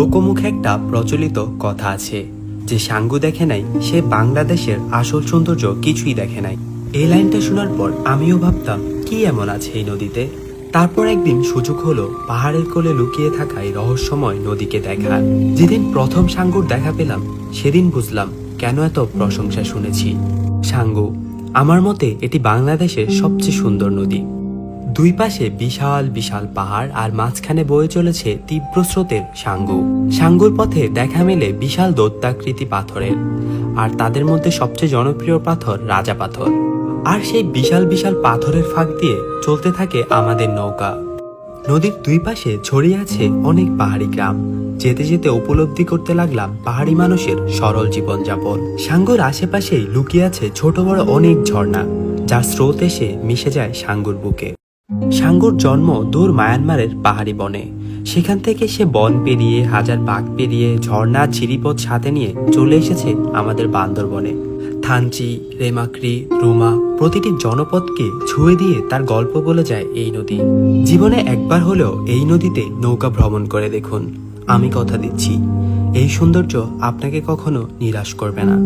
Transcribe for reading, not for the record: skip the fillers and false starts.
লোকমুখে একটা প্রচলিত কথা আছে যে সাঙ্গু দেখে নাই সে বাংলাদেশের আসল সৌন্দর্য কিছুই দেখে নাই। এই লাইনটা শোনার পর আমিও ভাবতাম কি এমন আছে এই নদীতে। তারপর একদিন সুযোগ হলো পাহাড়ের কোলে লুকিয়ে থাকা এই রহস্যময় নদীকে দেখার। যেদিন প্রথম সাঙ্গুর দেখা পেলাম সেদিন বুঝলাম কেন এত প্রশংসা শুনেছি। সাঙ্গু, আমার মতে এটি বাংলাদেশের সবচেয়ে সুন্দর নদী। দুই পাশে বিশাল বিশাল পাহাড় আর মাঝখানে বয়ে চলেছে তীব্র স্রোতের সাঙ্গু। সাঙ্গুর পথে দেখা মেলে বিশাল দৈত্যাকৃতি পাথরের, আর তাদের মধ্যে সবচেয়ে জনপ্রিয় পাথর রাজা পাথর। আর সেই বিশাল বিশাল পাথরের ফাঁক দিয়ে চলতে থাকে আমাদের নৌকা। নদীর দুই পাশে ছড়িয়ে আছে অনেক পাহাড়ি গ্রাম। যেতে যেতে উপলব্ধি করতে লাগলাম পাহাড়ি মানুষের সরল জীবনযাপন। সাঙ্গুর আশেপাশেই লুকিয়ে আছে ছোট বড় অনেক ঝর্ণা, যার স্রোত এসে মিশে যায় সাঙ্গুর বুকে। সাঙ্গুর জন্ম দূর মায়ানমারের পাহাড়ি বনে। সেখান থেকে সে বন পেরিয়ে হাজার বাঘ পেরিয়ে ঝর্ণা ঝিরিপথ সাথে নিয়ে চলে এসেছে আমাদের বান্দরবনে। থানচি, রেমাক্রি, রুমা প্রতিটি জনপদকে ছুঁয়ে দিয়ে তার গল্প বলে যায় এই নদী। জীবনে একবার হলেও এই নদীতে নৌকা ভ্রমণ করে দেখুন। আমি কথা দিচ্ছি এই সৌন্দর্য আপনাকে কখনো নিরাশ করবে না।